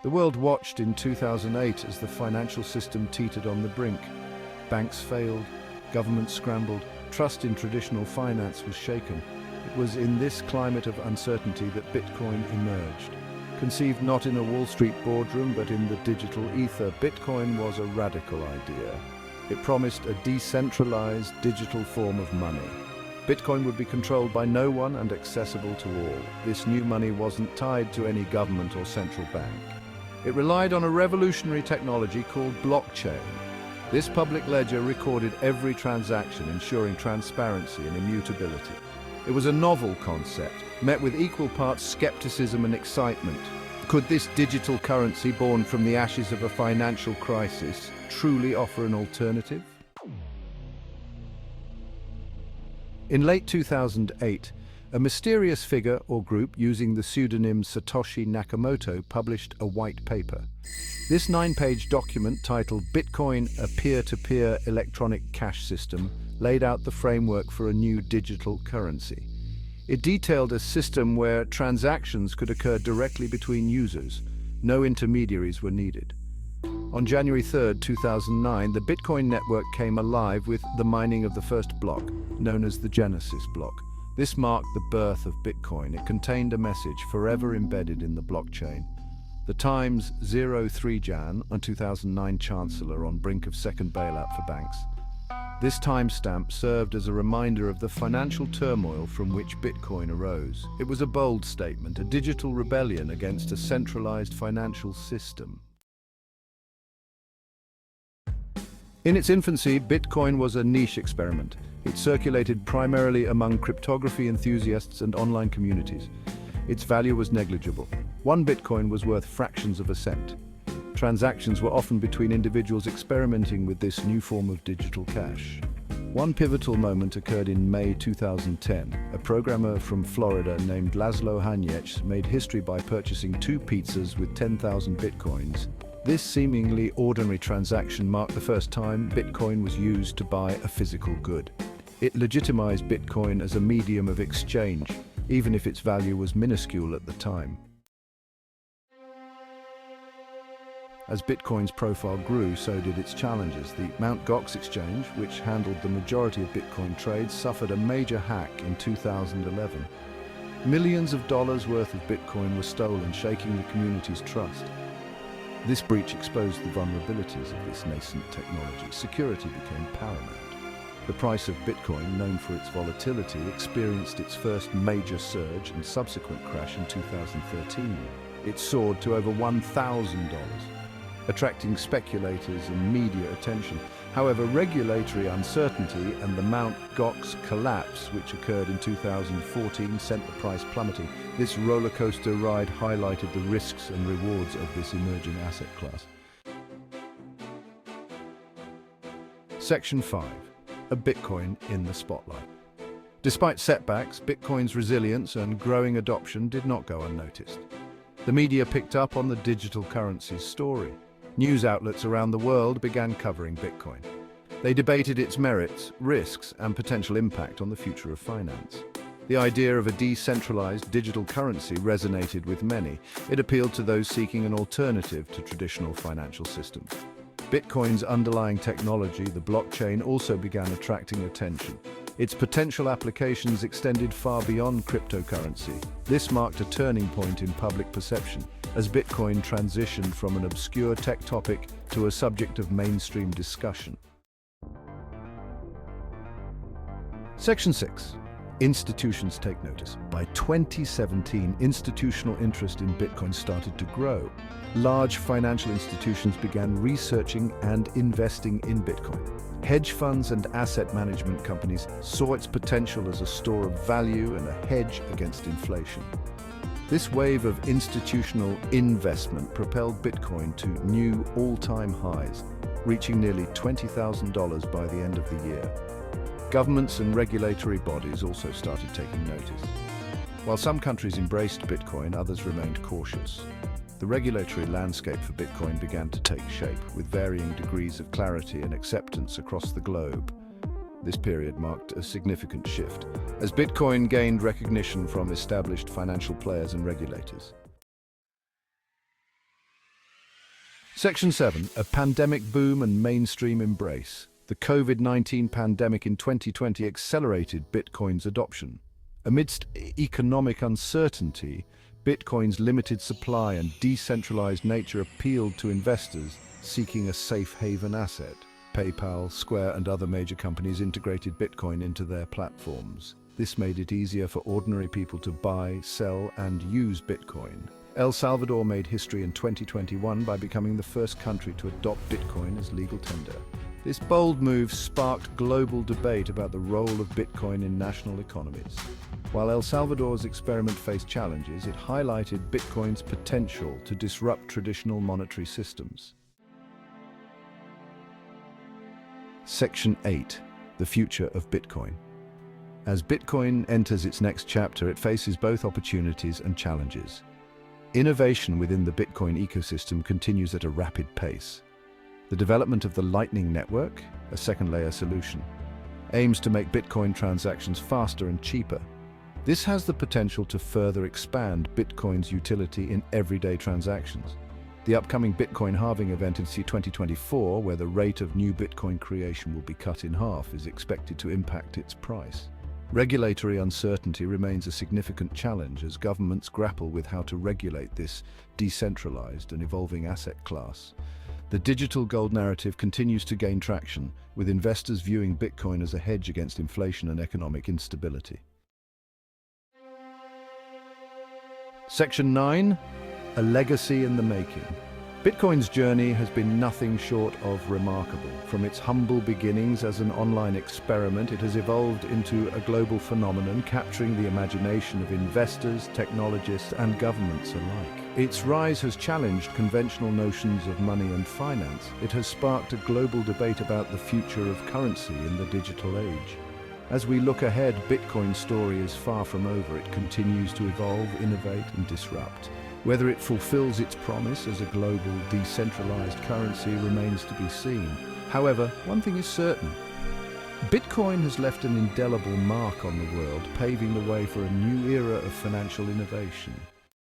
The world watched in 2008 as the financial system teetered on the brink. Banks failed, governments scrambled, trust in traditional finance was shaken. It was in this climate of uncertainty that Bitcoin emerged. Conceived not in a Wall Street boardroom but in the digital ether, Bitcoin was a radical idea. It promised a decentralized digital form of money. Bitcoin would be controlled by no one and accessible to all. This new money wasn't tied to any government or central bank. It relied on a revolutionary technology called blockchain. This public ledger recorded every transaction, ensuring transparency and immutability. It was a novel concept, met with equal parts skepticism and excitement. Could this digital currency, born from the ashes of a financial crisis, truly offer an alternative? In late 2008, a mysterious figure or group using the pseudonym Satoshi Nakamoto published a white paper. This 9-page document, titled Bitcoin, a Peer-to-Peer Electronic Cash System, laid out the framework for a new digital currency. It detailed a system where transactions could occur directly between users. No intermediaries were needed. On January 3, 2009, the Bitcoin network came alive with the mining of the first block, known as the Genesis block. This marked the birth of Bitcoin. It contained a message forever embedded in the blockchain. The Times 03 Jan, a 2009 chancellor on brink of second bailout for banks. This timestamp served as a reminder of the financial turmoil from which Bitcoin arose. It was a bold statement, a digital rebellion against a centralized financial system. In its infancy, Bitcoin was a niche experiment. It circulated primarily among cryptography enthusiasts and online communities. Its value was negligible. One Bitcoin was worth fractions of a cent. Transactions were often between individuals experimenting with this new form of digital cash. One pivotal moment occurred in May 2010. A programmer from Florida named Laszlo Hanyecz made history by purchasing 2 pizzas with 10,000 Bitcoins. This seemingly ordinary transaction marked the first time Bitcoin was used to buy a physical good. It legitimized Bitcoin as a medium of exchange, even if its value was minuscule at the time. As Bitcoin's profile grew, so did its challenges. The Mt. Gox exchange, which handled the majority of Bitcoin trades, suffered a major hack in 2011. Millions of dollars worth of Bitcoin were stolen, shaking the community's trust. This breach exposed the vulnerabilities of this nascent technology. Security became paramount. The price of Bitcoin, known for its volatility, experienced its first major surge and subsequent crash in 2013. It soared to over $1,000, attracting speculators and media attention. However, regulatory uncertainty and the Mt. Gox collapse, which occurred in 2014, sent the price plummeting. This rollercoaster ride highlighted the risks and rewards of this emerging asset class. Section 5. A Bitcoin in the spotlight. Despite setbacks, Bitcoin's resilience and growing adoption did not go unnoticed. The media picked up on the digital currency's story. News outlets around the world began covering Bitcoin. They debated its merits, risks, and potential impact on the future of finance. The idea of a decentralized digital currency resonated with many. It appealed to those seeking an alternative to traditional financial systems. Bitcoin's underlying technology, the blockchain, also began attracting attention. Its potential applications extended far beyond cryptocurrency. This marked a turning point in public perception, as Bitcoin transitioned from an obscure tech topic to a subject of mainstream discussion. Section 6. Institutions take notice. By 2017, institutional interest in Bitcoin started to grow. Large financial institutions began researching and investing in Bitcoin. Hedge funds and asset management companies saw its potential as a store of value and a hedge against inflation. This wave of institutional investment propelled Bitcoin to new all-time highs, reaching nearly $20,000 by the end of the year. Governments and regulatory bodies also started taking notice. While some countries embraced Bitcoin, others remained cautious. The regulatory landscape for Bitcoin began to take shape, with varying degrees of clarity and acceptance across the globe. This period marked a significant shift, as Bitcoin gained recognition from established financial players and regulators. Section 7. A pandemic boom and mainstream embrace. The COVID-19 pandemic in 2020 accelerated Bitcoin's adoption. Amidst economic uncertainty, Bitcoin's limited supply and decentralized nature appealed to investors seeking a safe haven asset. PayPal, Square, and other major companies integrated Bitcoin into their platforms. This made it easier for ordinary people to buy, sell, and use Bitcoin. El Salvador made history in 2021 by becoming the first country to adopt Bitcoin as legal tender. This bold move sparked global debate about the role of Bitcoin in national economies. While El Salvador's experiment faced challenges, it highlighted Bitcoin's potential to disrupt traditional monetary systems. Section 8. The future of Bitcoin. As Bitcoin enters its next chapter, it faces both opportunities and challenges. Innovation within the Bitcoin ecosystem continues at a rapid pace. The development of the Lightning Network, a second-layer solution, aims to make Bitcoin transactions faster and cheaper. This has the potential to further expand Bitcoin's utility in everyday transactions. The upcoming Bitcoin halving event in 2024, where the rate of new Bitcoin creation will be cut in half, is expected to impact its price. Regulatory uncertainty remains a significant challenge as governments grapple with how to regulate this decentralized and evolving asset class. The digital gold narrative continues to gain traction, with investors viewing Bitcoin as a hedge against inflation and economic instability. Section 9. A legacy in the making. Bitcoin's journey has been nothing short of remarkable. From its humble beginnings as an online experiment, it has evolved into a global phenomenon, capturing the imagination of investors, technologists, and governments alike. Its rise has challenged conventional notions of money and finance. It has sparked a global debate about the future of currency in the digital age. As we look ahead, Bitcoin's story is far from over. It continues to evolve, innovate, and disrupt. Whether it fulfills its promise as a global, decentralized currency remains to be seen. However, one thing is certain. Bitcoin has left an indelible mark on the world, paving the way for a new era of financial innovation.